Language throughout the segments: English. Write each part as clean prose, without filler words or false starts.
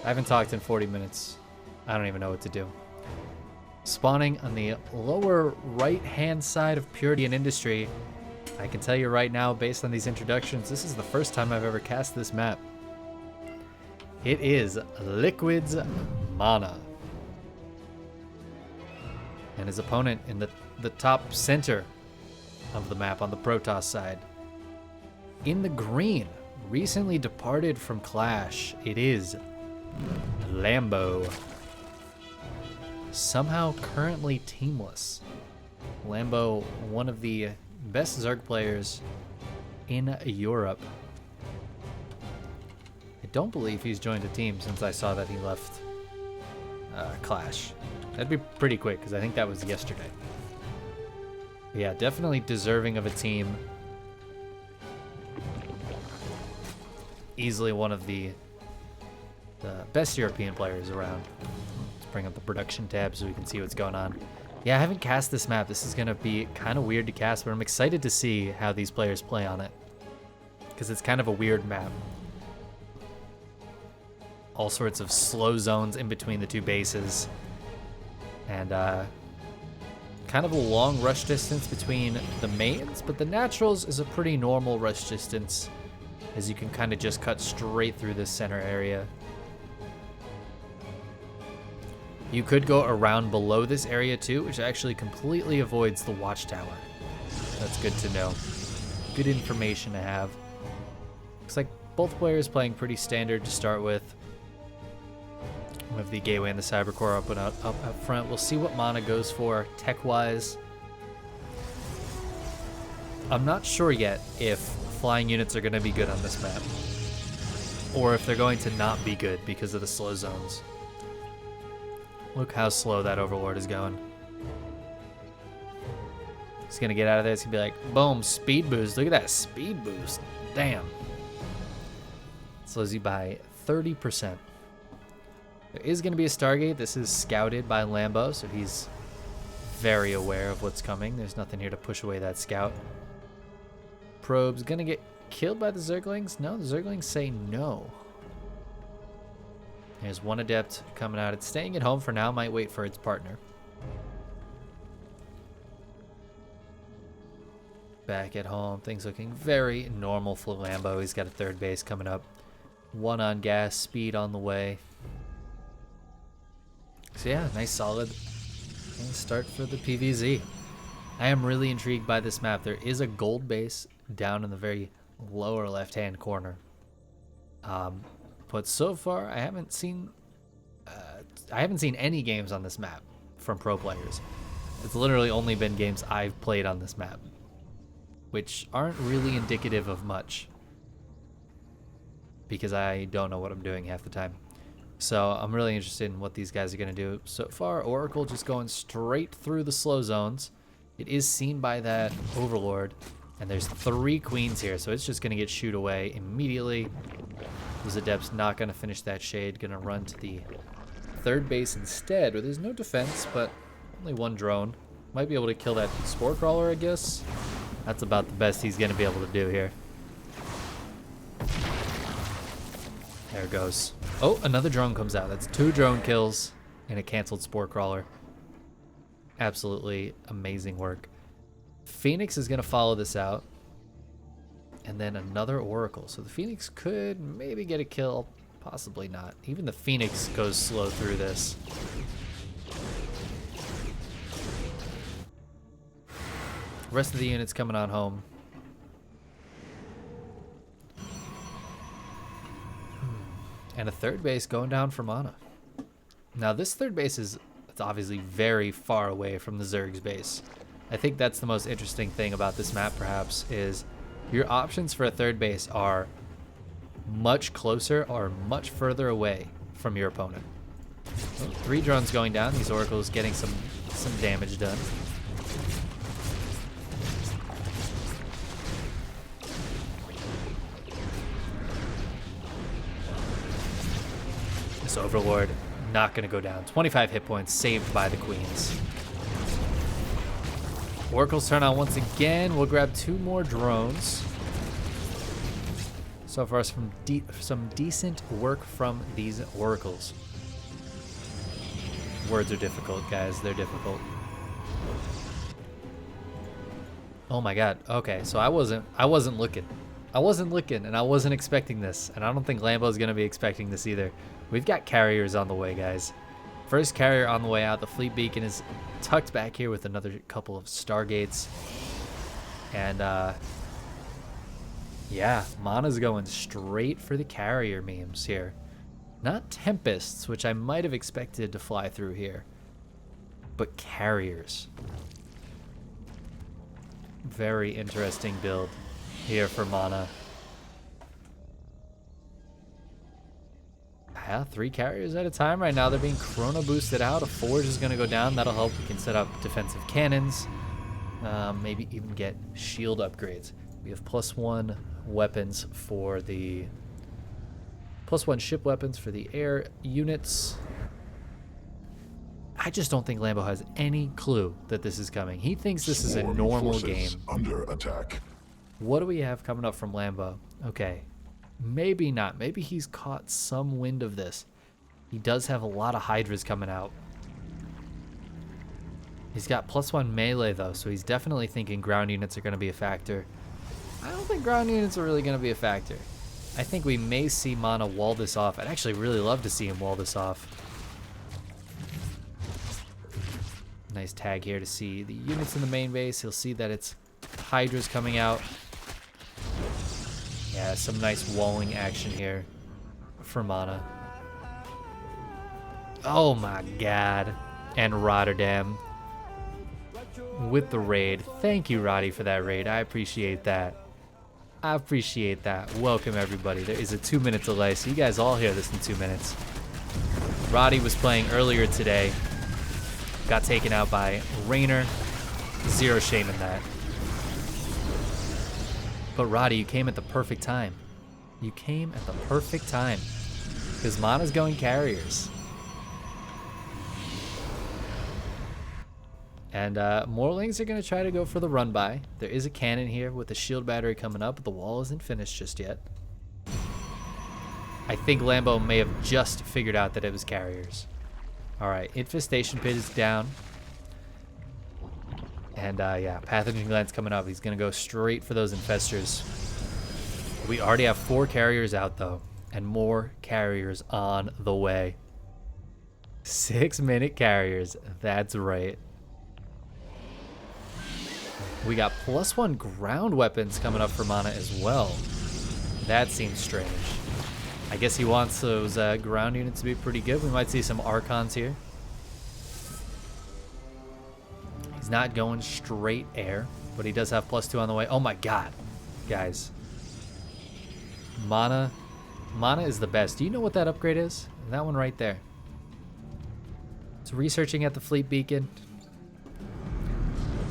I haven't talked in 40 minutes. I don't even know what to do. Spawning on the lower right-hand side of Purity and Industry. I can tell you right now, based on these introductions, this is the first time I've ever cast this map. It is Liquid's MaNa. And his opponent in the top center of the map on the Protoss side. In the green, recently departed from Clash, it is Lambo. Somehow currently teamless. Lambo, one of the best Zerg players in Europe. I don't believe he's joined a team since I saw that he left Clash. That'd be pretty quick because I think that was yesterday. But yeah, definitely deserving of a team. Easily one of the best European players around. Let's bring up the production tab so we can see what's going on. Yeah, I haven't cast this map. This is going to be kind of weird to cast, but I'm excited to see how these players play on it. Because it's kind of a weird map. All sorts of slow zones in between the two bases. And kind of a long rush distance between the mains, but the naturals is a pretty normal rush distance, as you can kind of just cut straight through this center area. You could go around below this area too, which actually completely avoids the watchtower. That's good to know. Good information to have. Looks like both players playing pretty standard to start with. We have the Gateway and the Cybercore up front. We'll see what MaNa goes for tech-wise. I'm not sure yet if flying units are going to be good on this map, or if they're going to not be good because of the slow zones. Look how slow that Overlord is going. He's going to get out of there. It's going to be like, boom, speed boost. Look at that speed boost. Damn. Slows you by 30%. There is going to be a Stargate. This is scouted by Lambo, so he's very aware of what's coming. There's nothing here to push away that scout. Probe's going to get killed by the Zerglings. No, the Zerglings say no. There's one Adept coming out. It's staying at home for now. Might wait for its partner. Back at home. Things looking very normal for Lambo. He's got a third base coming up. One on gas. Speed on the way. So yeah, nice solid start for the PVZ. I am really intrigued by this map. There is a gold base down in the very lower left-hand corner. But so far, I haven't seen any games on this map from pro players. It's literally only been games I've played on this map, which aren't really indicative of much because I don't know what I'm doing half the time. So I'm really interested in what these guys are going to do. So far, Oracle just going straight through the slow zones. It is seen by that Overlord, and there's 3 queens here, so it's just going to get shooed away immediately. Those Adepts not going to finish that shade, going to run to the third base instead, where there's no defense, but only 1 drone. Might be able to kill that Spore Crawler, I guess. That's about the best he's going to be able to do here. There it goes. Oh, another drone comes out. That's 2 drone kills and a canceled Spore Crawler. Absolutely amazing work. Phoenix is going to follow this out. And then another Oracle. So the Phoenix could maybe get a kill. Possibly not. Even the Phoenix goes slow through this. Rest of the units coming on home. And a third base going down for MaNa. Now this third base it's obviously very far away from the Zerg's base. I think that's the most interesting thing about this map perhaps, is your options for a third base are much closer or much further away from your opponent. Oh, 3 drones going down. These Oracles getting some damage done. This Overlord not going to go down. 25 hit points saved by the queens. Oracle's turn on once again. We'll grab 2 more drones. So So far, some decent work from these oracles. Words are difficult, guys. They're difficult. Oh my god. Okay, so I wasn't looking. I wasn't looking, and I wasn't expecting this. And I don't think Lambo's going to be expecting this either. We've got carriers on the way, guys. First carrier on the way out. The fleet beacon is tucked back here with another couple of stargates. And, yeah, MaNa's going straight for the carrier memes here. Not Tempests, which I might have expected to fly through here, but carriers. Very interesting build here for MaNa. Yeah, 3 carriers at a time right now. They're being chrono boosted out. A forge is going to go down. That'll help. We can set up defensive cannons. Maybe even get shield upgrades. We have +1 weapons for the... +1 ship weapons for the air units. I just don't think Lambo has any clue that this is coming. He thinks this is a normal game. Under attack. What do we have coming up from Lambo? Okay. Maybe not. Maybe he's caught some wind of this. He does have a lot of Hydras coming out. He's got +1 melee though, so he's definitely thinking ground units are going to be a factor. I don't think ground units are really going to be a factor. I think we may see MaNa wall this off. I'd actually really love to see him wall this off. Nice tag here to see the units in the main base. He'll see that it's Hydras coming out. Yeah, some nice walling action here for MaNa. Oh my god. And Rotterdam with the raid. Thank you, Roddy, for that raid. I appreciate that. I appreciate that. Welcome, everybody. There is a 2-minute delay, so you guys all hear this in 2 minutes. Roddy was playing earlier today. Got taken out by Rainer. Zero shame in that. But Roddy, you came at the perfect time. You came at the perfect time. Because MaNa's going carriers. And Morlings are going to try to go for the run by. There is a cannon here with the shield battery coming up, but the wall isn't finished just yet. I think Lambo may have just figured out that it was carriers. Alright, Infestation Pit is down. And yeah, Pathogen Gland's coming up. He's going to go straight for those infestors. We already have 4 carriers out though, and more carriers on the way. 6-minute carriers, that's right. We got +1 ground weapons coming up for MaNa as well. That seems strange. I guess he wants those ground units to be pretty good. We might see some Archons here. He's not going straight air, but he does have +2 on the way. Oh my god, guys. MaNa is the best. Do you know what that upgrade is? That one right there. It's researching at the fleet beacon.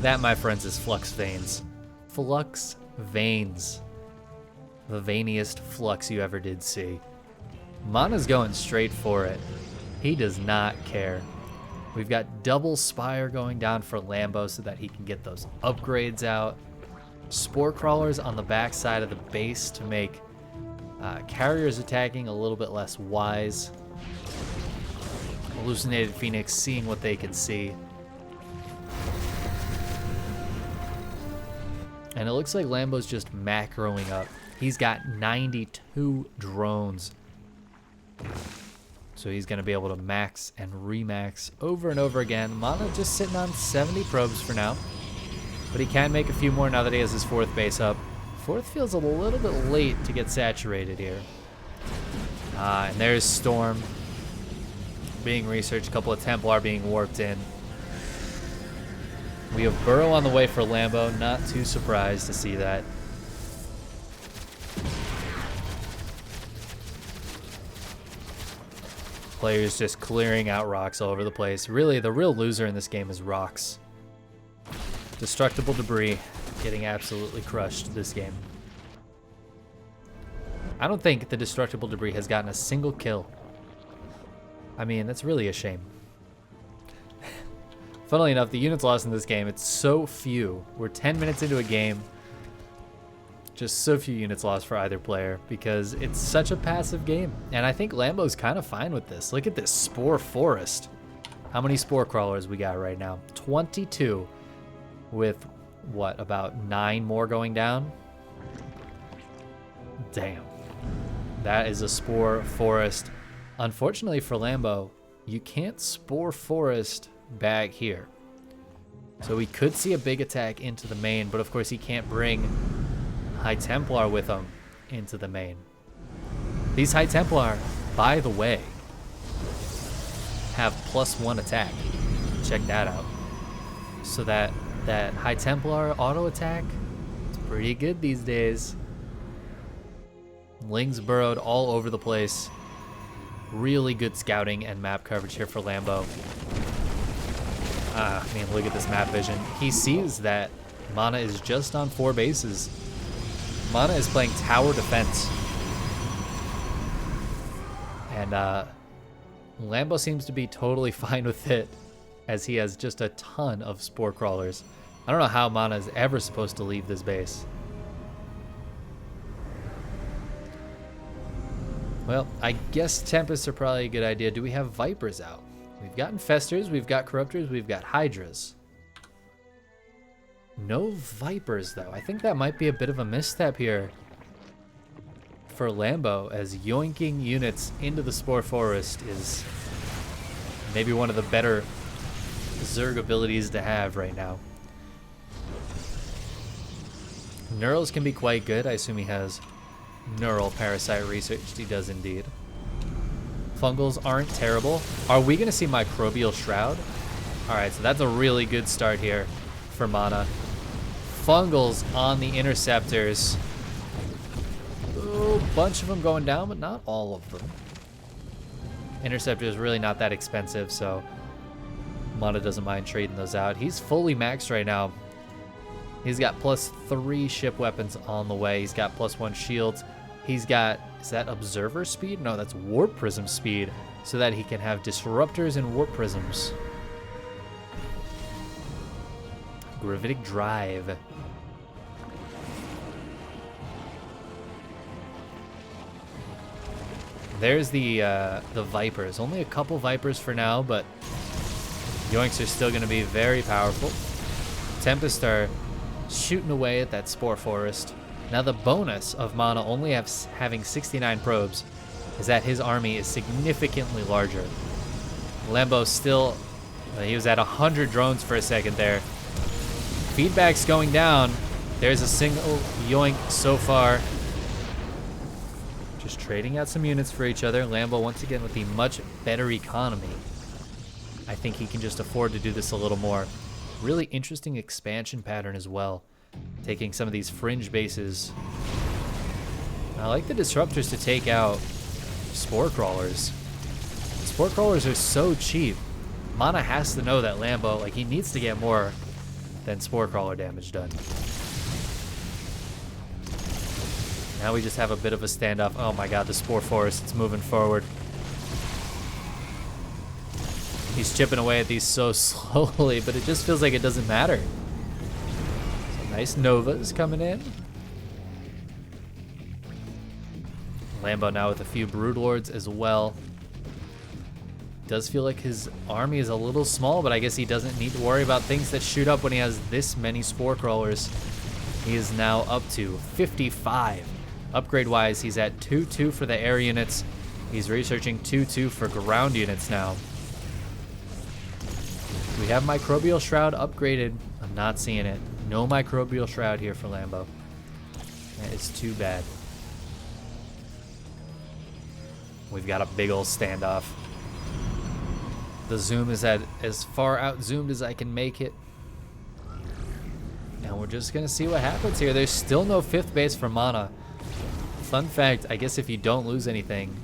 That, my friends, is Flux Veins. Flux Veins. The veiniest flux you ever did see. MaNa's going straight for it. He does not care. We've got double Spire going down for Lambo so that he can get those upgrades out. Spore Crawlers on the back side of the base to make carriers attacking a little bit less wise. Hallucinated Phoenix seeing what they can see. And it looks like Lambo's just macroing up. He's got 92 drones. So he's going to be able to max and remax over and over again. MaNa just sitting on 70 probes for now. But he can make a few more now that he has his 4th base up. 4th feels a little bit late to get saturated here. And there's Storm being researched. A couple of Templar being warped in. We have Burrow on the way for Lambo. Not too surprised to see that. Players just clearing out rocks all over the place. Really, the real loser in this game is rocks. Destructible debris getting absolutely crushed this game. I don't think the destructible debris has gotten a single kill. I mean, that's really a shame. Funnily enough, the units lost in this game, it's so few. We're 10 minutes into a game, Just so few units lost for either player because it's such a passive game. And I think Lambo's kind of fine with this. Look at this Spore Forest. How many Spore Crawlers we got right now? 22 with, what, about 9 more going down? Damn. That is a Spore Forest. Unfortunately for Lambo, you can't Spore Forest back here. So we could see a big attack into the main, but of course he can't bring High Templar with him into the main. These High Templar, by the way, have +1 attack. Check that out. So that High Templar auto attack, it's pretty good these days. Lings burrowed all over the place. Really good scouting and map coverage here for Lambo. I mean, look at this map vision. He sees that MaNa is just on 4 bases. MaNa is playing tower defense. And Lambo seems to be totally fine with it, as he has just a ton of Spore Crawlers. I don't know how MaNa is ever supposed to leave this base. Well, I guess Tempests are probably a good idea. Do we have Vipers out? We've got Infestors, we've got Corruptors, we've got Hydras. No Vipers, though. I think that might be a bit of a misstep here for Lambo, as yoinking units into the Spore Forest is maybe one of the better Zerg abilities to have right now. Neurals can be quite good. I assume he has neural parasite research. He does indeed. Fungals aren't terrible. Are we going to see Microbial Shroud? Alright, so that's a really good start here for MaNa. Fungals on the Interceptors. Ooh, bunch of them going down, but not all of them. Interceptor is really not that expensive, so MaNa doesn't mind trading those out. He's fully maxed right now. He's got +3 ship weapons on the way. He's got +1 shields. He's got, is that Observer speed? No, that's Warp Prism speed, so that he can have Disruptors and Warp Prisms. Gravitic Drive. There's the Vipers. Only a couple Vipers for now, but Yoinks are still going to be very powerful. Tempest are shooting away at that Spore Forest. Now the bonus of MaNa only having 69 probes is that his army is significantly larger. Lambo still, he was at 100 drones for a second there. Feedback's going down. There's a single Yoink so far. Just trading out some units for each other. Lambo once again with the much better economy. I think he can just afford to do this a little more. Really interesting expansion pattern as well. Taking some of these fringe bases. I like the Disruptors to take out Spore Crawlers. Spore Crawlers are so cheap. MaNa has to know that Lambo, like, he needs to get more than Spore Crawler damage done. Now we just have a bit of a standoff. Oh my god, the Spore Forest, it's moving forward. He's chipping away at these so slowly, but it just feels like it doesn't matter. Some nice Novas coming in. Lambo now with a few Broodlords as well. Does feel like his army is a little small, but I guess he doesn't need to worry about things that shoot up when he has this many Spore Crawlers. He is now up to 55. Upgrade-wise, he's at 2-2 for the air units. He's researching 2-2 for ground units now. We have Microbial Shroud upgraded. I'm not seeing it. No Microbial Shroud here for Lambo. That is too bad. We've got a big old standoff. The zoom is at as far out zoomed as I can make it. And we're just gonna see what happens here. There's still no 5th base for MaNa. Fun fact, I guess if you don't lose anything,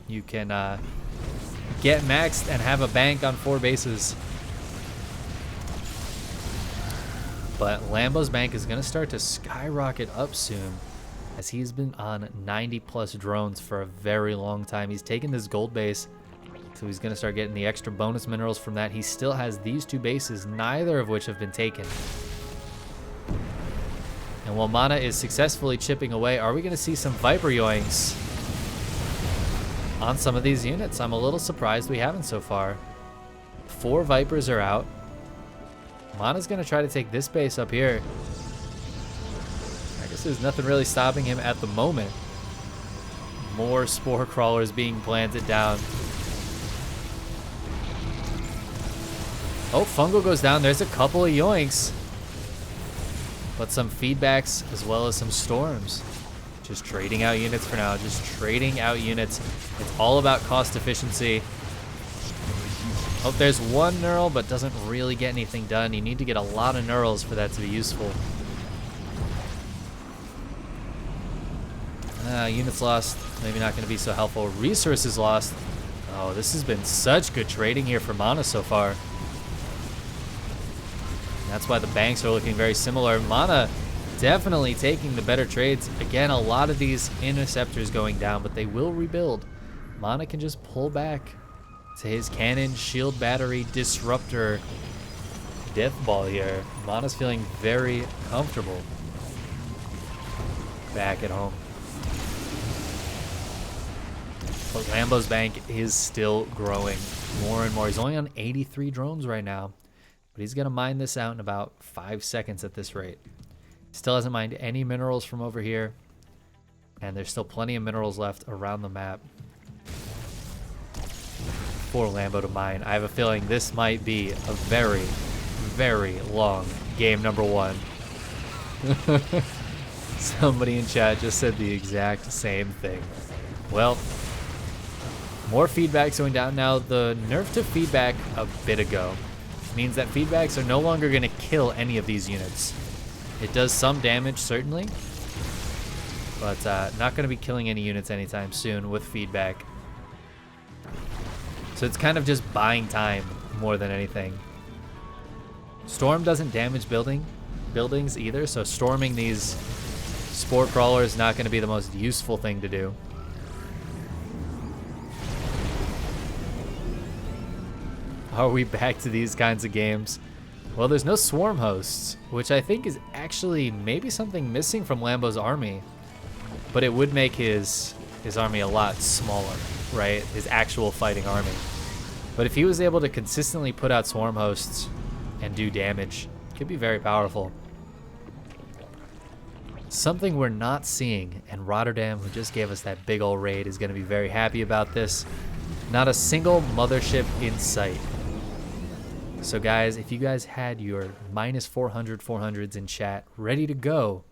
you can get maxed and have a bank on 4 bases. But Lambo's bank is gonna start to skyrocket up soon, as he's been on 90+ drones for a very long time. He's taken this gold base, so he's gonna start getting the extra bonus minerals from that. He still has these 2 bases, neither of which have been taken. And while MaNa is successfully chipping away, are we going to see some Viper yoinks on some of these units? I'm a little surprised we haven't so far. 4 Vipers are out. MaNa's going to try to take this base up here. I guess there's nothing really stopping him at the moment. More Spore Crawlers being planted down. Oh, Fungal goes down. There's a couple of yoinks. But some feedbacks as well as some storms. Just trading out units for now. Just trading out units. It's all about cost efficiency. Oh, there's one Knurl, but doesn't really get anything done. You need to get a lot of Knurls for that to be useful. Units lost. Maybe not going to be so helpful. Resources lost. Oh, this has been such good trading here for MaNa so far. That's why the banks are looking very similar. MaNa definitely taking the better trades. Again, a lot of these interceptors going down, but they will rebuild. MaNa can just pull back to his cannon, shield battery, disruptor, death ball here. MaNa's feeling very comfortable back at home. But Lambo's bank is still growing more and more. He's only on 83 drones right now. But he's going to mine this out in about 5 seconds at this rate. Still hasn't mined any minerals from over here. And there's still plenty of minerals left around the map for Lambo to mine. I have a feeling this might be a very, very long game number 1. Somebody in chat just said the exact same thing. Well, more feedbacks going down now. The nerf to feedback a bit ago means that feedbacks are no longer going to kill any of these units. It does some damage, certainly, but not going to be killing any units anytime soon with feedback. So it's kind of just buying time more than anything. Storm doesn't damage buildings either, so storming these Spore Crawlers is not going to be the most useful thing to do. Are we back to these kinds of games? Well, there's no swarm hosts, which I think is actually maybe something missing from Lambo's army. But it would make his army a lot smaller, right? His actual fighting army. But if he was able to consistently put out swarm hosts and do damage, it could be very powerful. Something we're not seeing, and Rotterdam, who just gave us that big old raid, is going to be very happy about this. Not a single mothership in sight. So guys, if you guys had your minus 400 400s in chat ready to go,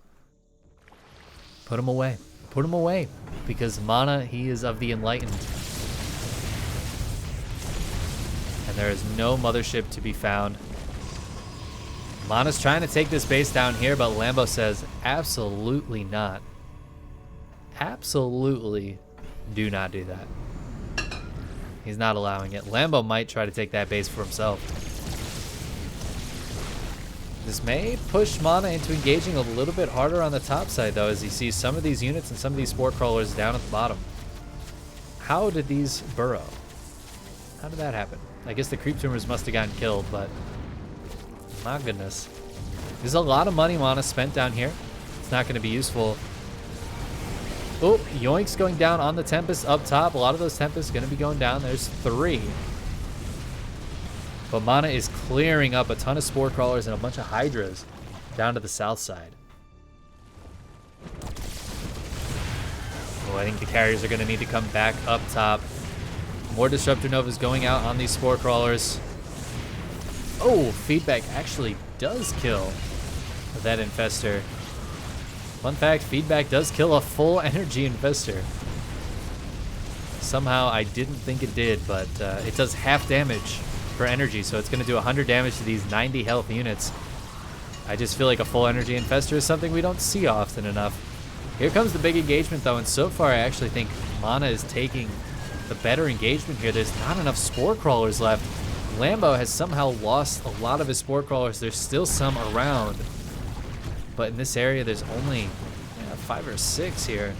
put them away. Put them away, because MaNa, he is of the enlightened. And there is no mothership to be found. MaNa's trying to take this base down here, but Lambo says absolutely not. Absolutely do not do that. He's not allowing it. Lambo might try to take that base for himself. This may push MaNa into engaging a little bit harder on the top side, though, as he sees some of these units and some of these Spore Crawlers down at the bottom. How did these burrow? How did that happen? I guess the creep tumors must have gotten killed, but my goodness. There's a lot of money MaNa spent down here. It's not going to be useful. Oh, yoinks going down on the Tempest up top. A lot of those Tempests going to be going down. There's 3. But MaNa is clearing up a ton of Spore Crawlers and a bunch of Hydras down to the south side. Oh, I think the carriers are going to need to come back up top. More Disruptor Novas going out on these Spore Crawlers. Oh, feedback actually does kill that Infestor. Fun fact, feedback does kill a full energy Infestor. Somehow I didn't think it did, but it does half damage for energy, so it's going to do 100 damage to these 90 health units. I just feel like a full energy Infestor is something we don't see often enough. Here comes the big engagement, though, and so far I actually think MaNa is taking the better engagement here. There's not enough Spore Crawlers left. Lambo has somehow lost a lot of his Spore Crawlers. There's still some around, but in this area there's only 5 or 6 here.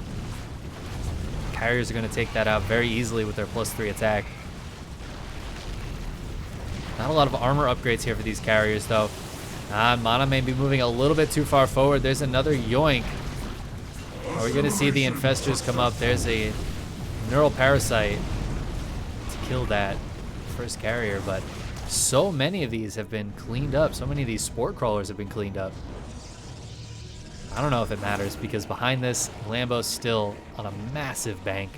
Carriers are going to take that out very easily with their +3 attack. Not a lot of armor upgrades here for these carriers, though. MaNa may be moving a little bit too far forward. There's another yoink. Are we going to see the infestors come up? There's a neural parasite to kill that first carrier, but so many of these have been cleaned up. So many of these spore crawlers have been cleaned up. I don't know if it matters because behind this, Lambo's still on a massive bank.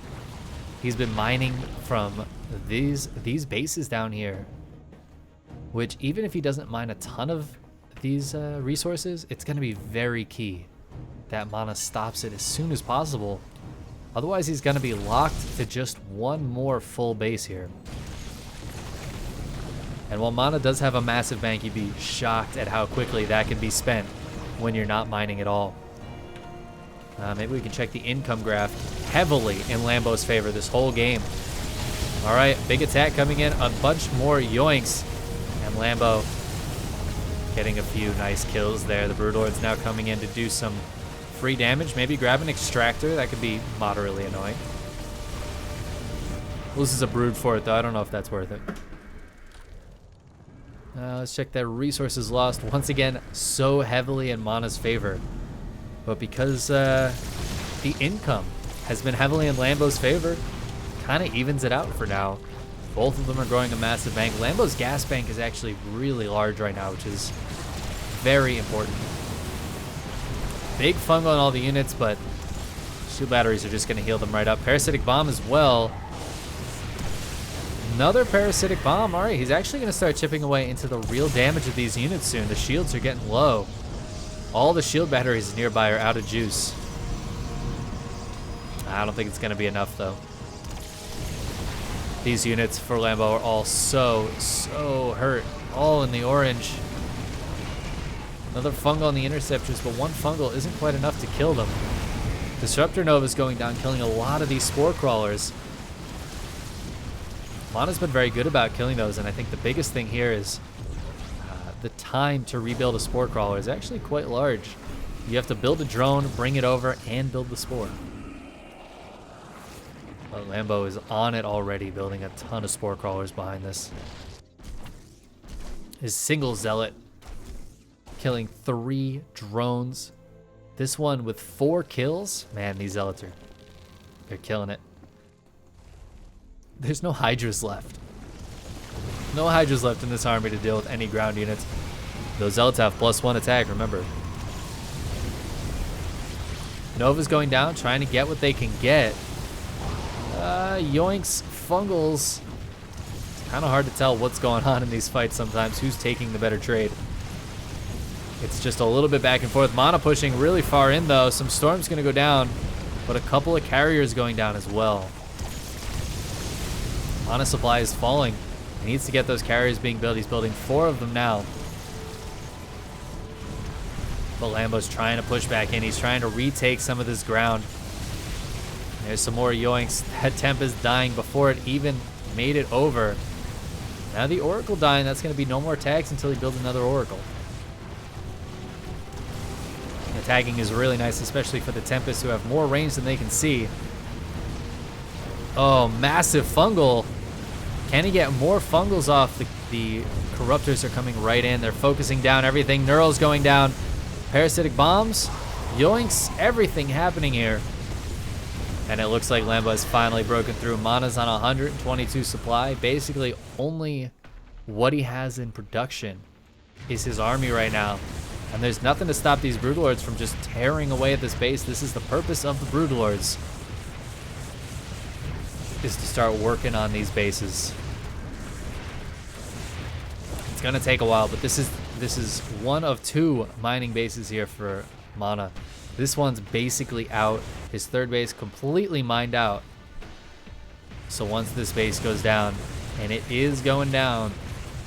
He's been mining from these bases down here, which even if he doesn't mine a ton of these resources, it's going to be very key that MaNa stops it as soon as possible. Otherwise, he's going to be locked to just one more full base here. And while MaNa does have a massive bank, you'd be shocked at how quickly that can be spent when you're not mining at all. Maybe we can check the income graph. Heavily in Lambo's favor this whole game. All right, big attack coming in. A bunch more yoinks. And Lambo getting a few nice kills there. The Broodlord's now coming in to do some free damage. Maybe grab an extractor. That could be moderately annoying. Loses a brood for it, though. I don't know if that's worth it. Let's check that resources lost. Once again, so heavily in MaNa's favor. But because the income has been heavily in Lambo's favor, kind of evens it out for now. Both of them are growing a massive bank. Lambo's gas bank is actually really large right now, which is very important. Big fungal on all the units, but shield batteries are just going to heal them right up. Parasitic bomb as well. Another parasitic bomb. All right, he's actually going to start chipping away into the real damage of these units soon. The shields are getting low. All the shield batteries nearby are out of juice. I don't think it's going to be enough, though. These units for Lambo are all so hurt. All in the orange. Another fungal on the interceptors, but one fungal isn't quite enough to kill them. Disruptor Nova's going down, killing a lot of these spore crawlers. MaNa's been very good about killing those, and I think the biggest thing here is the time to rebuild a spore crawler is actually quite large. You have to build a drone, bring it over, and build the spore. But Lambo is on it already, building a ton of spore crawlers behind this. His single zealot killing 3 drones. This one with 4 kills. Man, these zealots they're killing it. There's no Hydras left. No Hydras left in this army to deal with any ground units. Those zealots have +1 attack, remember. Nova's going down, trying to get what they can get. Yoinks, fungals. It's kind of hard to tell what's going on in these fights sometimes. Who's taking the better trade? It's just a little bit back and forth. MaNa pushing really far in, though. Some storm's going to go down, but a couple of carriers going down as well. MaNa supply is falling. He needs to get those carriers being built. He's building 4 of them now. But Lambo's trying to push back in. He's trying to retake some of this ground. There's some more yoinks. That temp is dying before it even made it over. Now the Oracle dying. That's going to be no more tags until he builds another Oracle. The tagging is really nice, especially for the Tempests who have more range than they can see. Oh, massive fungal. Can he get more fungals off? The Corruptors are coming right in. They're focusing down everything. Neural's going down. Parasitic bombs. Yoinks. Everything happening here. And it looks like Lambo has finally broken through. MaNa's on 122 supply. Basically, only what he has in production is his army right now. And there's nothing to stop these Broodlords from just tearing away at this base. This is the purpose of the Broodlords, is to start working on these bases. It's gonna take a while, but this is one of 2 mining bases here for MaNa. This one's basically out. His third base completely mined out. So once this base goes down, and it is going down,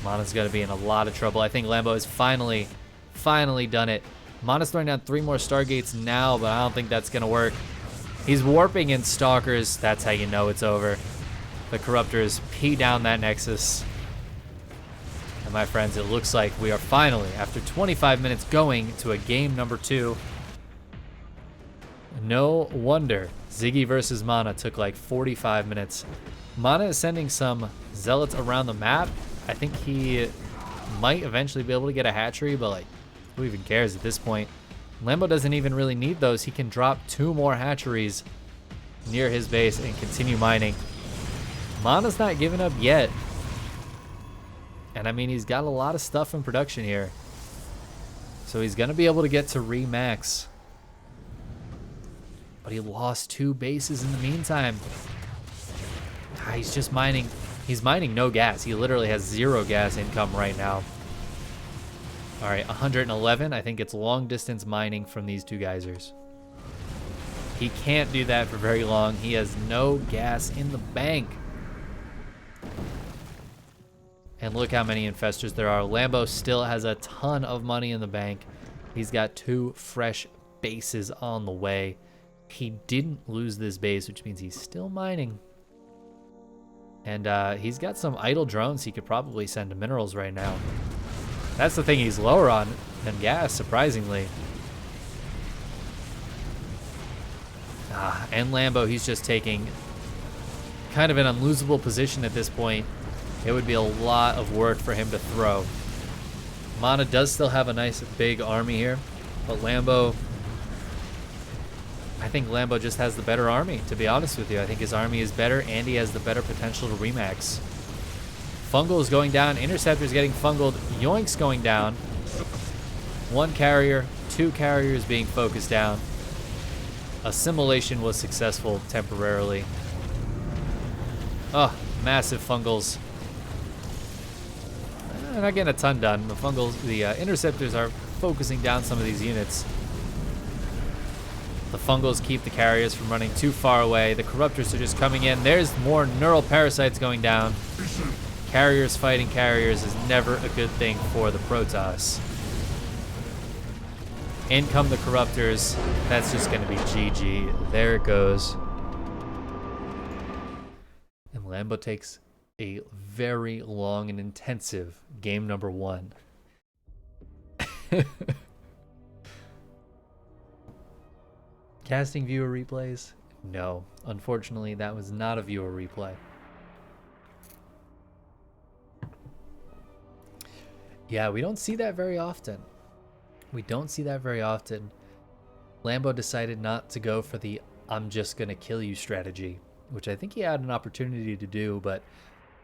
MaNa's gonna be in a lot of trouble. I think Lambo has finally done it. MaNa's throwing down 3 more Stargates now, but I don't think that's gonna work. He's warping in Stalkers. That's how you know it's over. The Corruptors pee down that Nexus. And my friends, it looks like we are finally, after 25 minutes, going to a game number 2. No wonder Ziggy versus MaNa took like 45 minutes. MaNa is sending some Zealots around the map. I think he might eventually be able to get a hatchery, but like Who even cares at this point? Lambo doesn't even really need those. He can drop 2 more hatcheries near his base and continue mining. MaNa's not giving up yet. And I mean, he's got a lot of stuff in production here. So he's going to be able to get to Remax. But he lost 2 bases in the meantime. He's just mining. He's mining no gas. He literally has 0 gas income right now. All right, 111. I think it's long distance mining from these 2 geysers. He can't do that for very long. He has no gas in the bank. And look how many infestors there are. Lambo still has a ton of money in the bank. He's got 2 fresh bases on the way. He didn't lose this base, which means he's still mining. And he's got some idle drones he could probably send to minerals right now. That's the thing he's lower on than gas, surprisingly. And Lambo, he's just taking kind of an unlosable position at this point. It would be a lot of work for him to throw. MaNa does still have a nice big army here, but Lambo, I think Lambo just has the better army, to be honest with you. I think his army is better, and he has the better potential to remax. Fungal is going down. Interceptor's getting fungaled. Yoink's going down. 1 carrier, 2 carriers being focused down. Assimilation was successful temporarily. Oh, massive fungals. Not getting a ton done. The fungals, the interceptors are focusing down some of these units. The fungals keep the carriers from running too far away. The corruptors are just coming in. There's more neural parasites going down. Carriers fighting carriers is never a good thing for the Protoss. In come the corruptors. That's just going to be GG. There it goes. And Lambo takes a very long and intensive game number 1. Casting viewer replays? No. Unfortunately, that was not a viewer replay. Yeah, we don't see that very often. We don't see that very often. Lambo decided not to go for the I'm just gonna kill you strategy, which I think he had an opportunity to do, but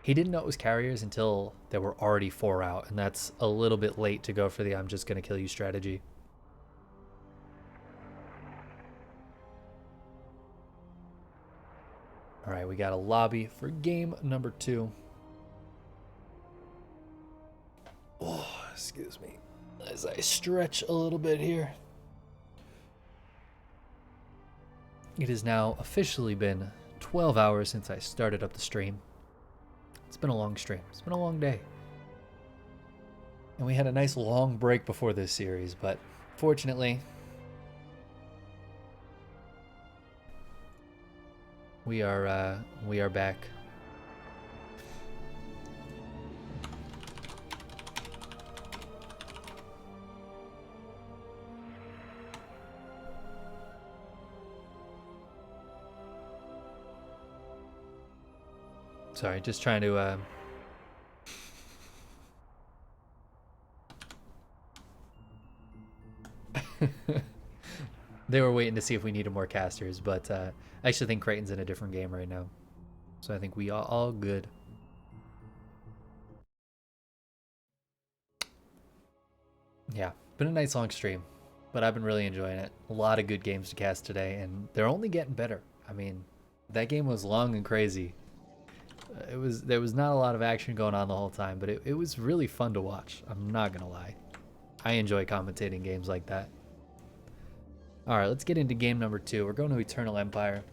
he didn't know it was carriers until there were already 4 out, and that's a little bit late to go for the I'm just gonna kill you strategy. All right, we got a lobby for game number 2. Oh, excuse me as I stretch a little bit here. It has now officially been 12 hours since I started up the stream. It's been a long stream. It's been a long day. And we had a nice long break before this series, but fortunately, we are back. Sorry, just trying to they were waiting to see if we needed more casters, but I actually think Creighton's in a different game right now. So I think we are all good. Yeah, been a nice long stream, but I've been really enjoying it. A lot of good games to cast today, and they're only getting better. I mean, that game was long and crazy. There was not a lot of action going on the whole time, but it was really fun to watch. I'm not gonna lie. I enjoy commentating games like that. Alright, let's get into game number 2. We're going to Eternal Empire.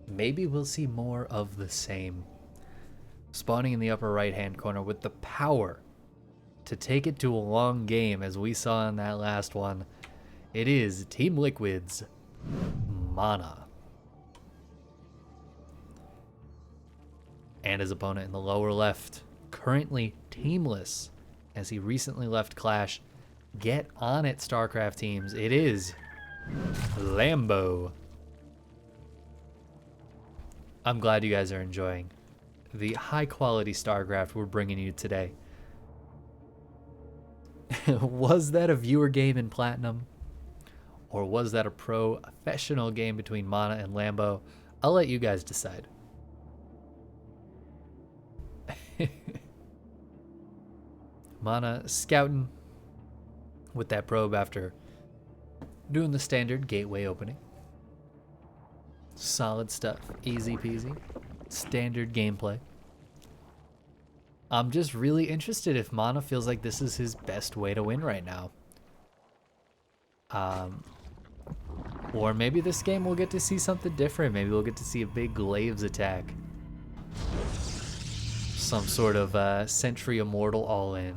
Maybe we'll see more of the same. Spawning in the upper right hand corner with the power to take it to a long game as we saw in that last one. It is Team Liquid's MaNa. And his opponent in the lower left, currently teamless as he recently left Clash. Get on it, StarCraft teams. It is Lambo. I'm glad you guys are enjoying the high quality StarCraft we're bringing you today. Was that a viewer game in Platinum? Or was that a professional game between MaNa and Lambo? I'll let you guys decide. MaNa scouting with that probe after doing the standard gateway opening. Solid stuff. Easy peasy. Standard gameplay. I'm just really interested if MaNa feels like this is his best way to win right now. Or maybe this game we'll get to see something different. Maybe we'll get to see a big Glaives attack. Some sort of Century Immortal all-in.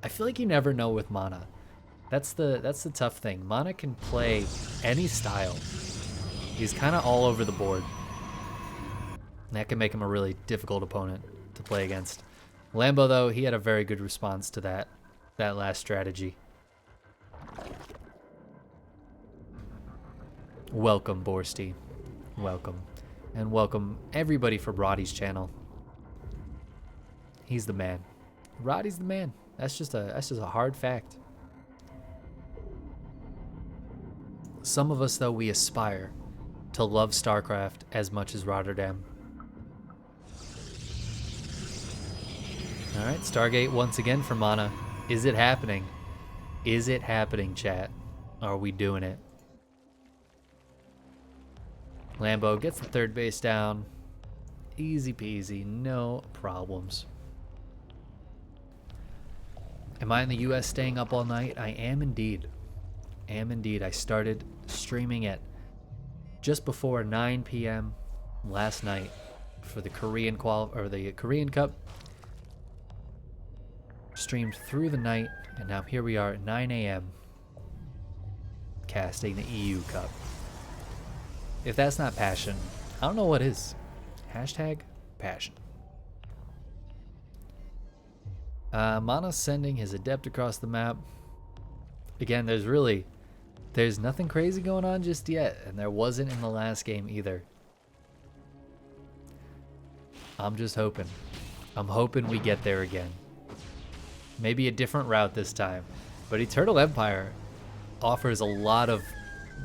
I feel like you never know with MaNa. That's the tough thing. MaNa can play any style. He's kind of all over the board. And that can make him a really difficult opponent to play against. Lambo, though, he had a very good response to that last strategy. Welcome, Borsty. Welcome. And welcome everybody for Roddy's channel. He's the man. Roddy's the man. That's just a hard fact. Some of us, though, we aspire to love StarCraft as much as Rotterdam. All right, Stargate once again for MaNa. Is it happening? Is it happening, chat? Are we doing it? Lambo gets the third base down. Easy peasy, no problems. Am I in the US staying up all night? I am indeed. I started streaming at just before 9 p.m. last night for the Korean Korean Cup. Streamed through the night, and now here we are at 9 a.m. casting the EU Cup. If that's not passion, I don't know what is. Hashtag passion. MaNa's sending his Adept across the map. Again, there's nothing crazy going on just yet, and there wasn't in the last game either. I'm just hoping. I'm hoping we get there again. Maybe a different route this time. But Eternal Empire offers a lot of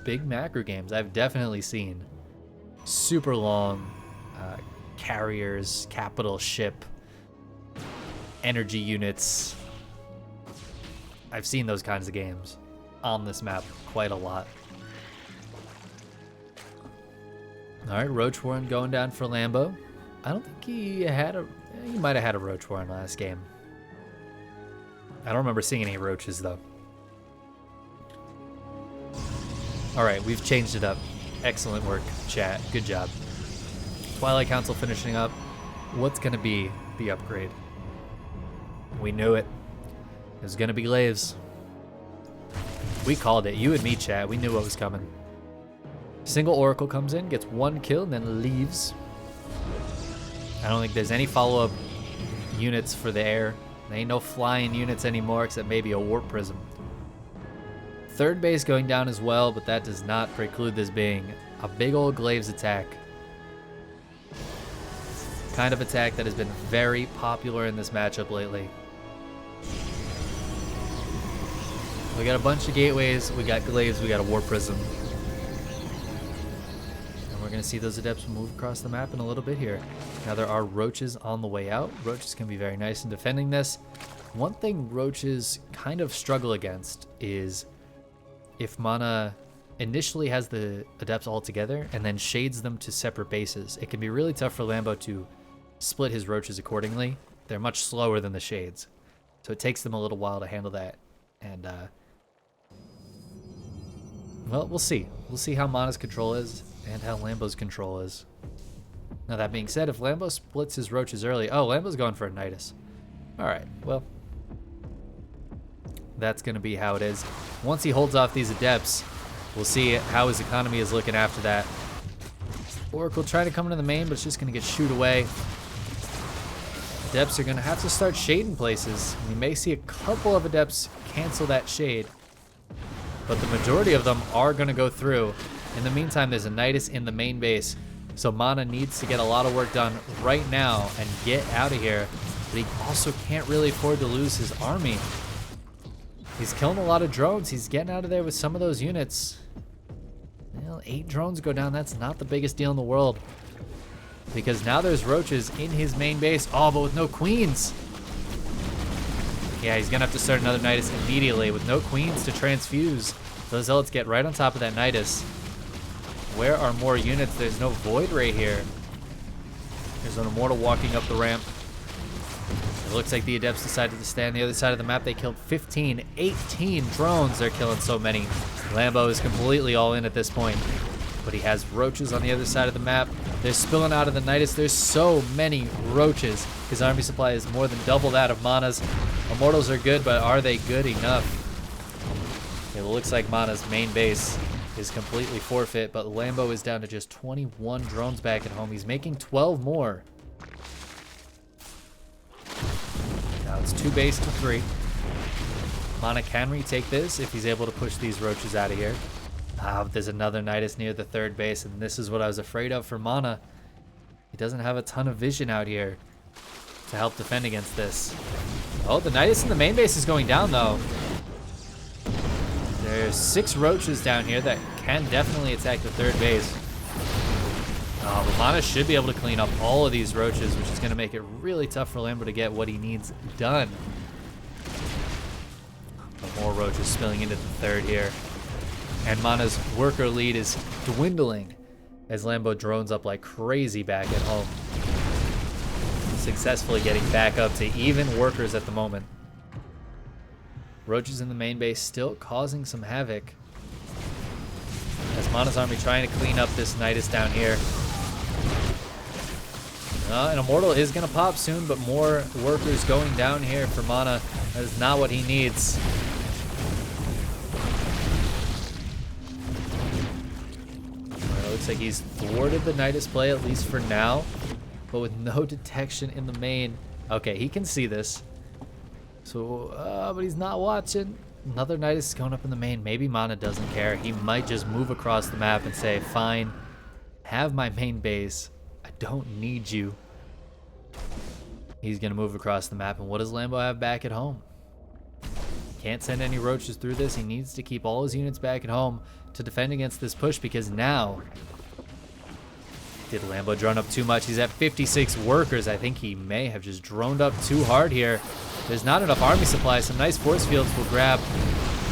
big macro games. I've definitely seen super long carriers, capital ship, energy units. I've seen those kinds of games on this map quite a lot. All right, Roach Warren going down for Lambo. I don't think he might have had a Roach Warren last game. I don't remember seeing any roaches though. All right, we've changed it up. Excellent work, chat. Good job. Twilight Council finishing up. What's gonna be the upgrade? We knew it. It was gonna be Glaives. We called it. You and me, chat. We knew what was coming. Single Oracle comes in, gets one kill, and then leaves. I don't think there's any follow-up units for the air. There ain't no flying units anymore, except maybe a Warp Prism. Third base going down as well, but that does not preclude this being a big old Glaives attack. Kind of attack that has been very popular in this matchup lately. We got a bunch of gateways, we got Glaives, we got a Warp Prism. And we're gonna see those Adepts move across the map in a little bit here. Now there are Roaches on the way out. Roaches can be very nice in defending this. One thing Roaches kind of struggle against is if MaNa initially has the Adepts all together and then shades them to separate bases. It can be really tough for Lambo to split his Roaches accordingly. They're much slower than the shades, so it takes them a little while to handle that. And well, we'll see. We'll see how MaNa's control is and how Lambo's control is. Now that being said, if Lambo splits his Roaches early, oh, Lambo's going for a Nidus. All right, well, that's gonna be how it is. Once he holds off these Adepts, we'll see how his economy is looking after that. Oracle trying to come into the main, but it's just gonna get shooed away. Adepts are gonna have to start shading places. We may see a couple of Adepts cancel that shade, but the majority of them are gonna go through. In the meantime, there's a Nidus in the main base, so MaNa needs to get a lot of work done right now and get out of here, but he also can't really afford to lose his army. He's killing a lot of drones. He's getting out of there with some of those units. Well, 8 drones go down. That's not the biggest deal in the world. Because now there's roaches in his main base. Oh, but with no queens. Yeah, he's going to have to start another Nidus immediately with no queens to transfuse. Those zealots get right on top of that Nidus. Where are more units? There's no void right here. There's an immortal walking up the ramp. It looks like the adepts decided to stay on the other side of the map. They killed 15, 18 drones. They're killing so many. Lambo is completely all in at this point. But he has roaches on the other side of the map. They're spilling out of the Nidus. There's so many roaches. His army supply is more than double that of MaNa's. Immortals are good, but are they good enough? It looks like MaNa's main base is completely forfeit, but Lambo is down to just 21 drones back at home. He's making 12 more. Now it's 2 base to 3. MaNa can retake this if he's able to push these roaches out of here. There's another Nidus near the 3rd base, and this is what I was afraid of for MaNa. He doesn't have a ton of vision out here to help defend against this. Oh, the Nidus in the main base is going down, though. There's 6 roaches down here that can definitely attack the 3rd base. But MaNa should be able to clean up all of these roaches, which is going to make it really tough for Lambro to get what he needs done. But more roaches spilling into the 3rd here. And MaNa's worker lead is dwindling as Lambo drones up like crazy back at home. Successfully getting back up to even workers at the moment. Roaches in the main base still causing some havoc. As MaNa's army trying to clean up this Nidus down here. An Immortal is going to pop soon, but more workers going down here for MaNa. That is not what he needs. It looks like he's thwarted the Nidus play, at least for now. But with no detection in the main. Okay, he can see this. So, but he's not watching. Another Nidus is going up in the main. Maybe MaNa doesn't care. He might just move across the map and say, fine, have my main base. I don't need you. He's going to move across the map. And what does Lambo have back at home? Can't send any roaches through this. He needs to keep all his units back at home to defend against this push, because now... Did Lambo drone up too much? He's at 56 workers. I think he may have just droned up too hard here. There's not enough army supply. Some nice force fields will grab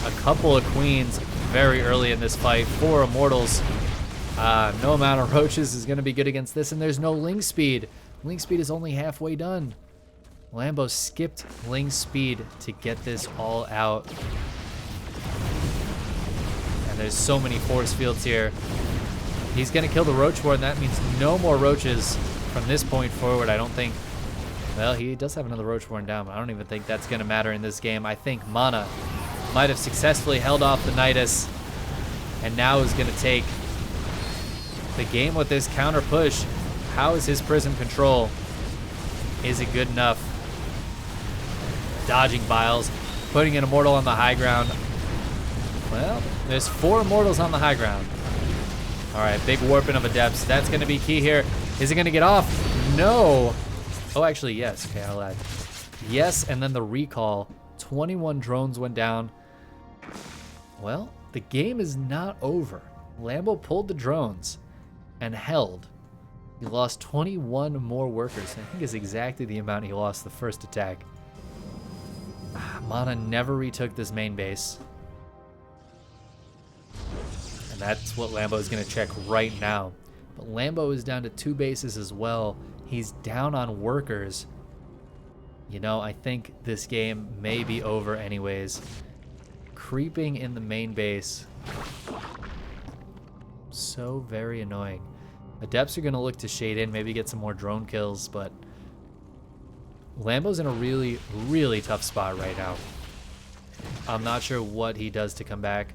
a couple of queens very early in this fight. 4 immortals. No amount of roaches is going to be good against this, and there's no link speed. Link speed is only halfway done. Lambo skipped link speed to get this all out. And there's so many force fields here. He's going to kill the roach ward, and that means no more roaches from this point forward, I don't think. Well, he does have another roach warden down, but I don't even think that's going to matter in this game. I think MaNa might have successfully held off the Nidus, and now is going to take the game with this counter push. How is his prism control? Is it good enough? Dodging Biles, putting an Immortal on the high ground. Well, there's 4 Immortals on the high ground. All right, big warping of Adepts. That's going to be key here. Is it going to get off? No. Oh, actually, yes. Okay, I lied. Yes, and then the recall. 21 drones went down. Well, the game is not over. Lambo pulled the drones and held. He lost 21 more workers. I think is exactly the amount he lost the first attack. MaNa never retook this main base. And that's what Lambo is going to check right now. But Lambo is down to 2 bases as well. He's down on workers. You know, I think this game may be over anyways. Creeping in the main base. So very annoying. Adepts are going to look to shade in, maybe get some more drone kills, but Lambo's in a really, really tough spot right now. I'm not sure what he does to come back.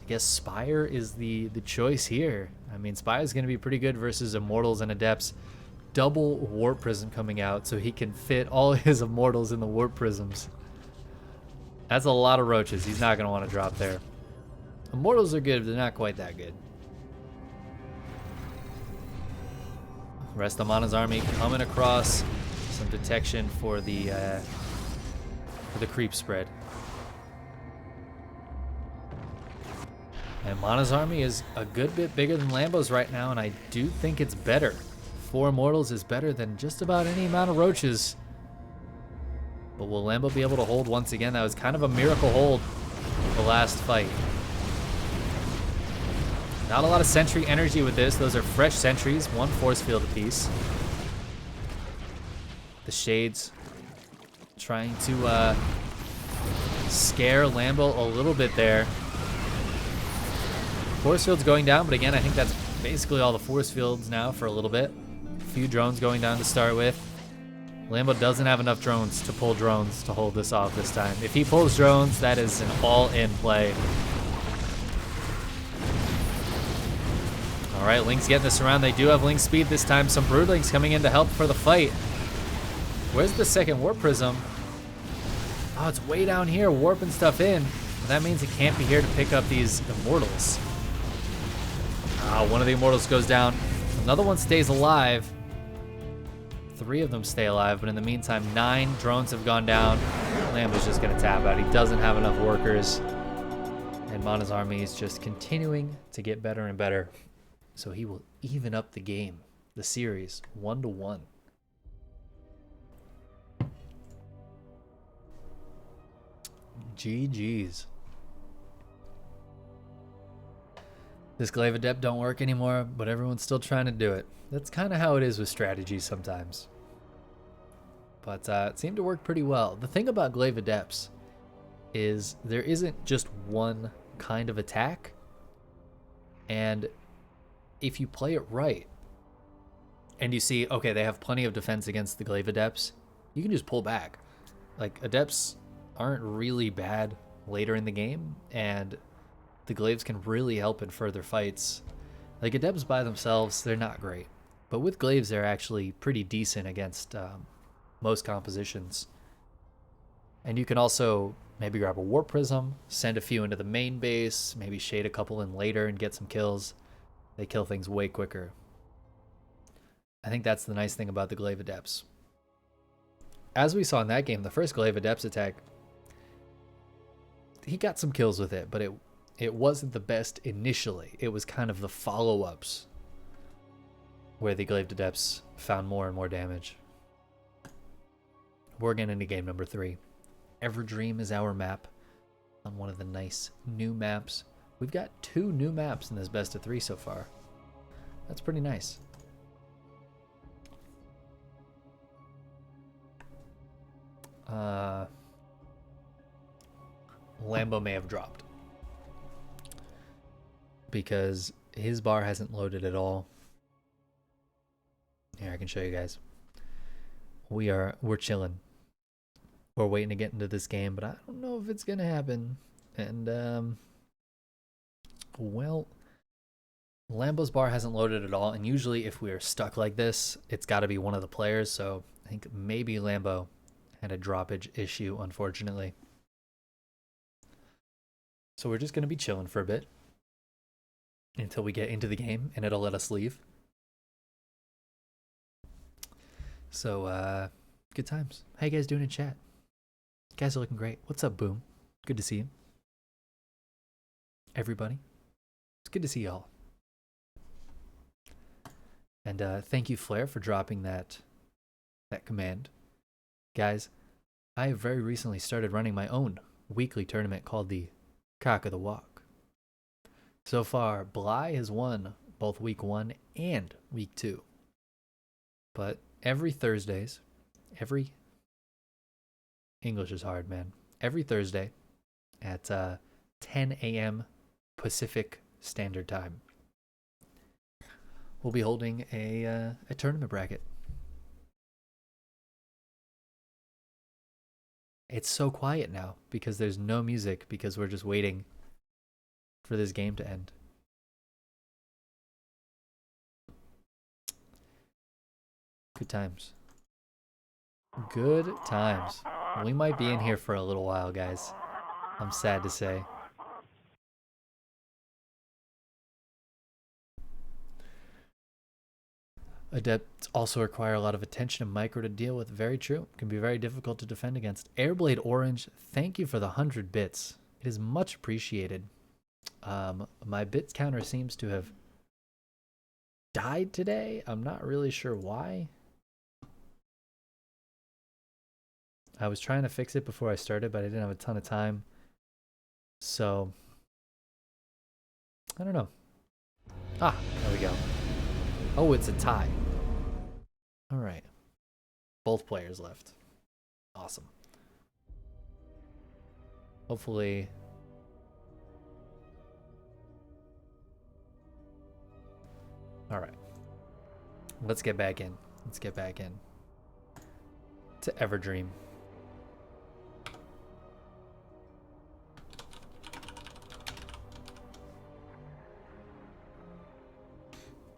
I guess Spire is the choice here. I mean, Spire is going to be pretty good versus Immortals and Adepts. Double Warp Prism coming out so he can fit all his Immortals in the Warp Prisms. That's a lot of roaches. He's not going to want to drop there. Immortals are good, but they're not quite that good. Rest of MaNa's army coming across. Some detection for the creep spread. And MaNa's army is a good bit bigger than Lambo's right now, and I do think it's better. 4 Immortals is better than just about any amount of roaches. But will Lambo be able to hold once again? That was kind of a miracle hold the last fight. Not a lot of sentry energy with this. Those are fresh sentries, 1 force field apiece. The Shades trying to scare Lambo a little bit there. Force field's going down, but again, I think that's basically all the force fields now for a little bit. A few drones going down to start with. Lambo doesn't have enough drones to pull drones to hold this off this time. If he pulls drones, that is an all-in play. All right, Link's getting this around. They do have Link speed this time. Some Broodlings coming in to help for the fight. Where's the second Warp Prism? Oh, it's way down here, warping stuff in. That means it can't be here to pick up these Immortals. One of the Immortals goes down. Another one stays alive. 3 of them stay alive, but in the meantime, 9 drones have gone down. Lambo's just gonna tap out. He doesn't have enough workers. And MaNa's army is just continuing to get better and better. So he will even up the game, the series, 1-1. GG's. This Glaive Adept don't work anymore, but everyone's still trying to do it. That's kind of how it is with strategies sometimes. But it seemed to work pretty well. The thing about Glaive Adepts is there isn't just one kind of attack. And if you play it right, and you see, okay, they have plenty of defense against the Glaive Adepts, you can just pull back. Like, Adepts aren't really bad later in the game, and the Glaives can really help in further fights. Like, Adepts by themselves, they're not great. But with Glaives, they're actually pretty decent against most compositions. And you can also maybe grab a Warp Prism, send a few into the main base, maybe shade a couple in later and get some kills. They kill things way quicker. I think that's the nice thing about the Glaive Adepts. As we saw in that game, the first Glaive Adepts attack, he got some kills with it, but it wasn't the best initially. It was kind of the follow-ups where the Glaive Adepts found more and more damage. We're getting into game number 3. Everdream is our map on one of the nice new maps. We've got 2 new maps in this best of 3 so far. That's pretty nice. Lambo may have dropped because his bar hasn't loaded at all. Here, I can show you guys. We're chilling. We're waiting to get into this game, but I don't know if it's gonna happen. And well, Lambo's bar hasn't loaded at all, and usually if we're stuck like this, it's got to be one of the players. So I think maybe Lambo had a droppage issue, unfortunately. So we're just gonna be chilling for a bit until we get into the game, and it'll let us leave. So, good times. How you guys doing in chat? You guys are looking great. What's up, Boom? Good to see you. Everybody. It's good to see y'all. And thank you, Flair, for dropping that command. Guys, I have very recently started running my own weekly tournament called the Cock of the Walk. So far, Bly has won both week 1 and week 2. But every Thursdays, English is hard, man. Every Thursday at 10 a.m. Pacific Standard Time, we'll be holding a tournament bracket. It's so quiet now because there's no music, because we're just waiting for this game to end. Good times. Good times. We might be in here for a little while, guys. I'm sad to say. Adepts also require a lot of attention and micro to deal with. Very true. Can be very difficult to defend against. Airblade Orange, thank you for the 100 bits. It is much appreciated. My bit counter seems to have died today. I'm not really sure why. I was trying to fix it before I started, but I didn't have a ton of time. So, I don't know. Ah, there we go. Oh, it's a tie. All right. Both players left. Awesome. Hopefully... All right. Let's get back in. Let's get back in. To Everdream.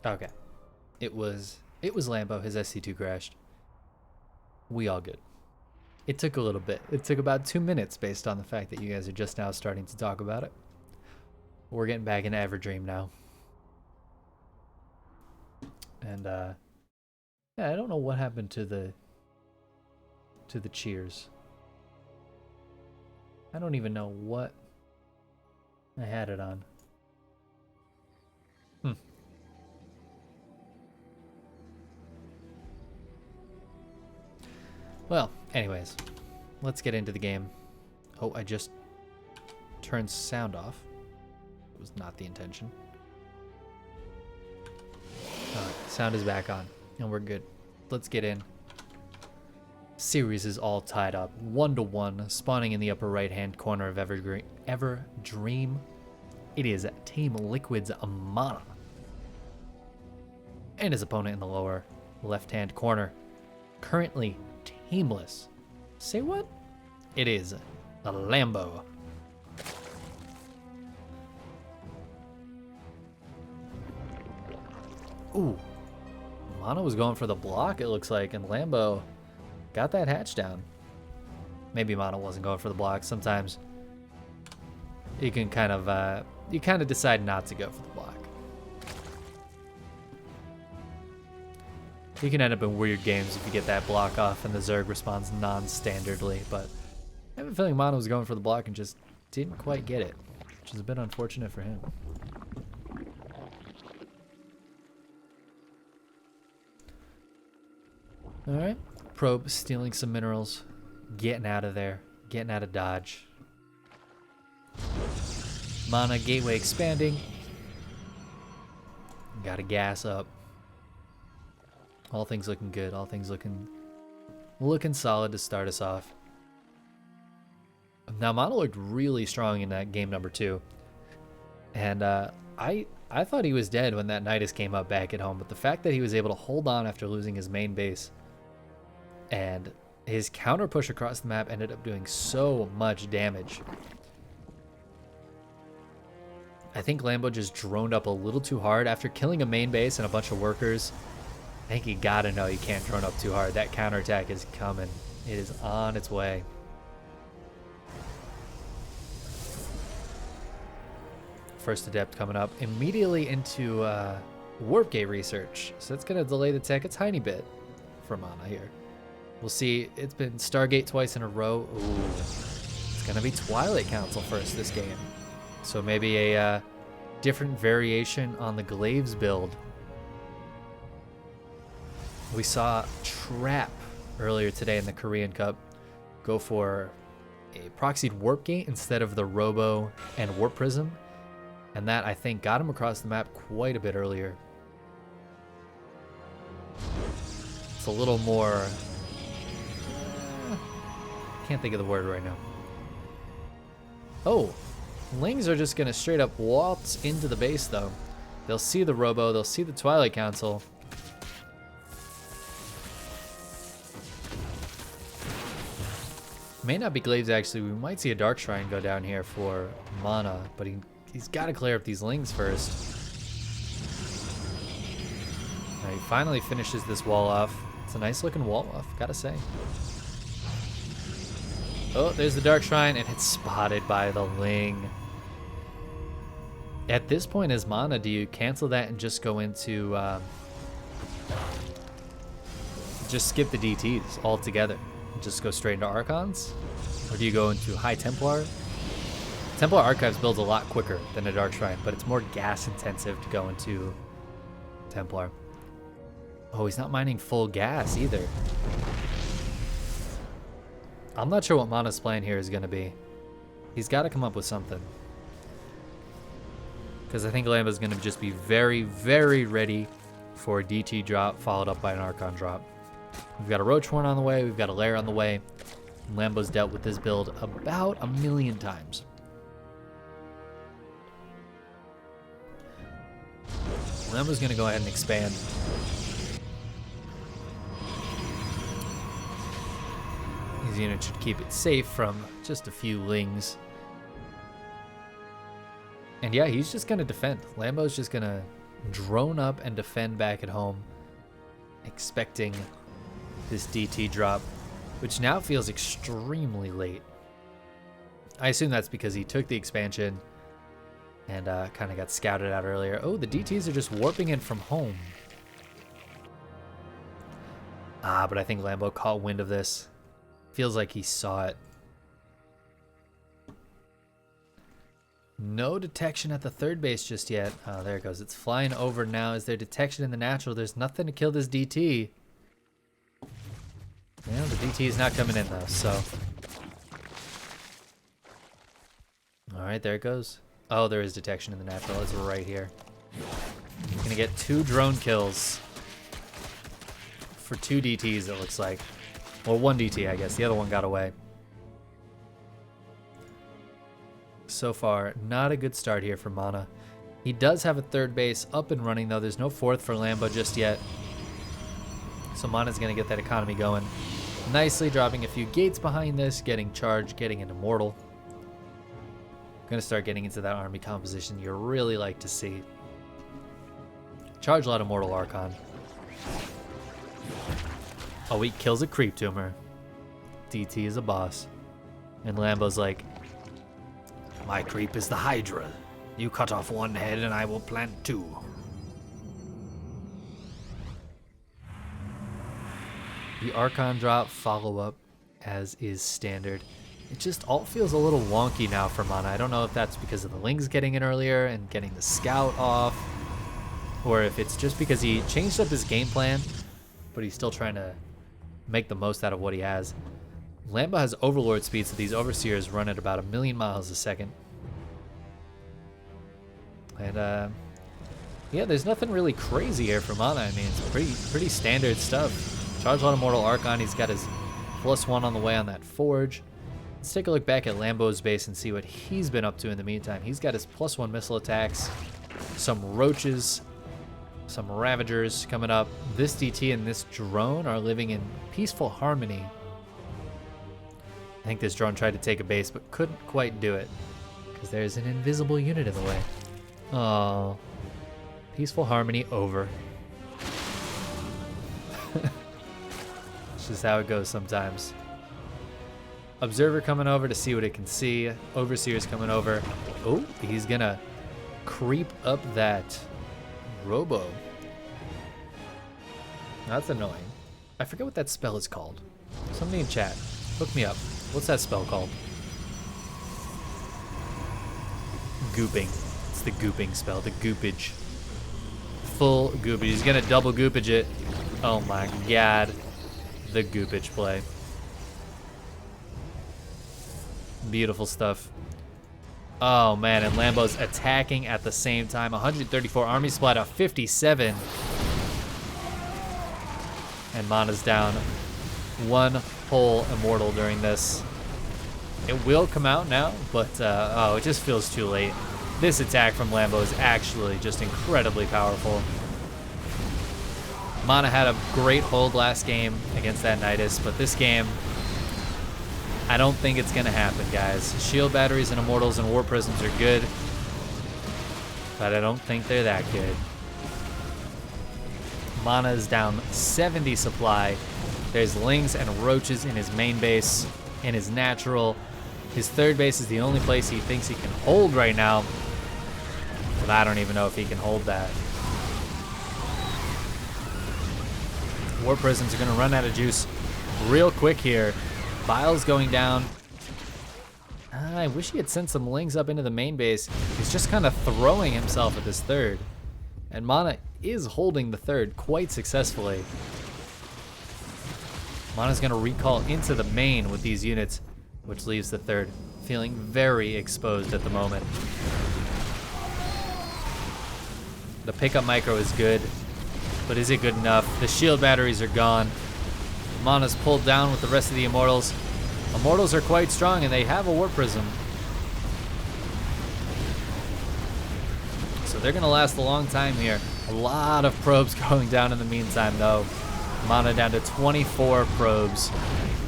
Okay. It was Lambo. His SC2 crashed. We all good. It took a little bit. It took about 2 minutes based on the fact that you guys are just now starting to talk about it. We're getting back into Everdream now. And yeah, I don't know what happened to the cheers. I don't even know what I had it on. Well, anyways, let's get into the game. Oh, I just turned sound off. It was not the intention. Alright, sound is back on, and we're good. Let's get in. Series is all tied up, 1-1, spawning in the upper right-hand corner of Everdream. It is Team Liquid's MaNa. And his opponent in the lower left-hand corner, currently teamless. Say what? It is a Lambo. Ooh. MaNa was going for the block, it looks like, and Lambo got that hatch down. Maybe MaNa wasn't going for the block. Sometimes you can kind of decide not to go for the block. You can end up in weird games if you get that block off and the Zerg responds non-standardly, but I have a feeling MaNa was going for the block and just didn't quite get it, which is a bit unfortunate for him. Alright, Probe stealing some minerals, getting out of there, getting out of Dodge. MaNa gateway expanding. Gotta gas up. All things looking good, all things looking solid to start us off. Now MaNa looked really strong in that game number 2. And I thought he was dead when that Nidus came up back at home, but the fact that he was able to hold on after losing his main base and his counter push across the map ended up doing so much damage. I think Lambo just droned up a little too hard after killing a main base and a bunch of workers. I think you gotta know you can't drone up too hard. That counterattack is coming. It is on its way. First Adept coming up immediately into Warp Gate research. So that's gonna delay the tech a tiny bit for MaNa here. We'll see. It's been Stargate twice in a row. Ooh. It's gonna be Twilight Council first this game. So maybe a different variation on the Glaives build. We saw Trap earlier today in the Korean Cup go for a proxied Warp Gate instead of the Robo and Warp Prism. And that, I think, got him across the map quite a bit earlier. It's a little more... can't think of the word right now. Oh, Lings are just going to straight up waltz into the base, though. They'll see the Robo, they'll see the Twilight Council. May not be Glaives, actually. We might see a Dark Shrine go down here for MaNa, but he's got to clear up these Lings first. Now he finally finishes this wall off. It's a nice looking wall off, gotta say. Oh, there's the Dark Shrine, and it's spotted by the Ling. At this point as MaNa, do you cancel that and just go into... just skip the DTs altogether? Just go straight into Archons? Or do you go into High Templar? Templar Archives builds a lot quicker than a Dark Shrine, but it's more gas intensive to go into Templar. Oh, he's not mining full gas either. I'm not sure what MaNa's plan here is going to be. He's got to come up with something. Because I think Lambo's going to just be very, very ready for a DT drop followed up by an Archon drop. We've got a Roach Horn on the way. We've got a Lair on the way. And Lambo's dealt with this build about 1,000,000 times. Lambo's going to go ahead and expand. His unit should keep it safe from just a few lings. And yeah, he's just going to defend. Lambo's just going to drone up and defend back at home, expecting this DT drop, which now feels extremely late. I assume that's because he took the expansion and kind of got scouted out earlier. Oh, the DTs are just warping in from home. But I think Lambo caught wind of this. Feels like he saw it. No detection at the third base just yet. Oh, there it goes. It's flying over now. Is there detection in the natural? There's nothing to kill this DT. Yeah, the DT is not coming in though, so. All right, there it goes. Oh, there is detection in the natural. It's right here. He's gonna get 2 drone kills for 2 DTs, it looks like. Well, 1 DT, I guess. The other one got away. So far, not a good start here for MaNa. He does have a third base up and running, though. There's no fourth for Lambo just yet. So MaNa's going to get that economy going nicely, dropping a few gates behind this, getting charged, getting an immortal. Going to start getting into that army composition you really like to see. Charge a lot of Mortal Archon. Oh, he kills a creep tumor. DT is a boss. And Lambo's like, my creep is the Hydra. You cut off 1 head and I will plant 2. The Archon drop follow-up, as is standard. It just all feels a little wonky now for MaNa. I don't know if that's because of the Lings getting in earlier and getting the scout off, or if it's just because he changed up his game plan, but he's still trying to make the most out of what he has. Lambo has Overlord speed, so these Overseers run at about 1,000,000 miles a second. And yeah, there's nothing really crazy here for MaNa. I mean, it's pretty standard stuff. Charge a lot of Mortal Archon. He's got his +1 on the way on that Forge. Let's take a look back at Lambo's base and see what he's been up to in the meantime. He's got his +1 missile attacks, some Roaches, some Ravagers coming up. This DT and this drone are living in peaceful harmony. I think this drone tried to take a base but couldn't quite do it because there's an invisible unit in the way. Oh, peaceful harmony over. It's just how it goes sometimes. Observer coming over to see what it can see. Overseer's coming over. Oh, he's gonna creep up that Robo. That's annoying. I forget what that spell is called. Somebody in chat, hook me up. What's that spell called? Gooping. It's the gooping spell, the goopage. Full goopage. He's gonna double goopage it. Oh my god. The goopage play. Beautiful stuff. Oh man, and Lambo's attacking at the same time. 134 army split of 57. And MaNa's down 1 whole immortal during this. It will come out now, but oh, it just feels too late. This attack from Lambo is actually just incredibly powerful. MaNa had a great hold last game against that Nidus, but this game, I don't think it's gonna happen, guys. Shield batteries and immortals and war prisms are good, but I don't think they're that good. MaNa is down 70 supply. There's Lings and Roaches in his main base, in his natural. His third base is the only place he thinks he can hold right now, but I don't even know if he can hold that. War prisms are gonna run out of juice real quick here. Bile's going down. I wish he had sent some lings up into the main base. He's just kind of throwing himself at this third. And MaNa is holding the third quite successfully. MaNa's going to recall into the main with these units, which leaves the third feeling very exposed at the moment. The pickup micro is good, but is it good enough? The shield batteries are gone. MaNa's pulled down with the rest of the Immortals. Immortals are quite strong, and they have a Warp Prism. So they're going to last a long time here. A lot of probes going down in the meantime, though. MaNa down to 24 probes.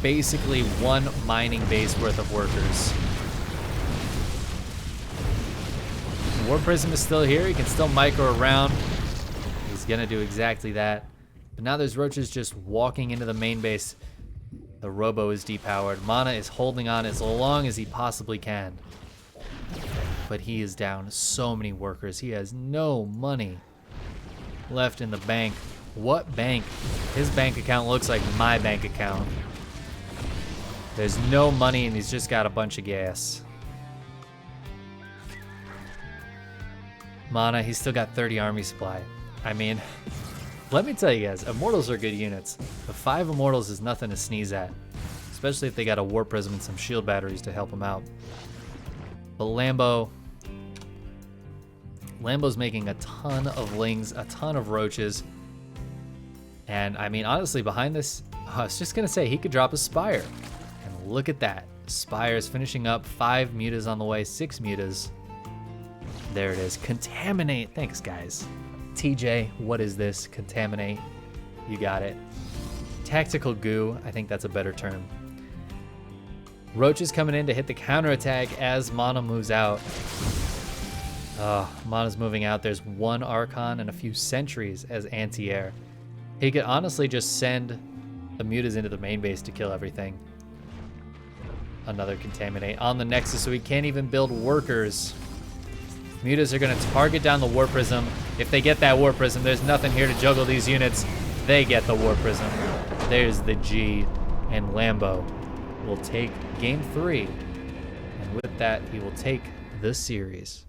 Basically one mining base worth of workers. Warp Prism is still here. He can still micro around. He's going to do exactly that. But now there's roaches just walking into the main base. The Robo is depowered. MaNa is holding on as long as he possibly can. But he is down so many workers. He has no money left in the bank. What bank? His bank account looks like my bank account. There's no money and he's just got a bunch of gas. MaNa, he's still got 30 army supply. I mean, let me tell you guys, Immortals are good units. But 5 Immortals is nothing to sneeze at. Especially if they got a Warp Prism and some shield batteries to help them out. But Lambo's making a ton of lings, a ton of roaches. And I mean, honestly, behind this, I was just going to say he could drop a Spire. And look at that. Spire's finishing up. 5 mutas on the way, 6 mutas. There it is. Contaminate. Thanks, guys. TJ, what is this? Contaminate. You got it. Tactical goo. I think that's a better term. Roach is coming in to hit the counterattack as MaNa moves out. MaNa's moving out. There's 1 Archon and a few sentries as anti-air. He could honestly just send the mutas into the main base to kill everything. Another contaminate on the Nexus, so he can't even build workers. Mutas are going to target down the Warp Prism. If they get that Warp Prism, there's nothing here to juggle these units. They get the Warp Prism. There's the G, and Lambo will take game 3. And with that, he will take the series.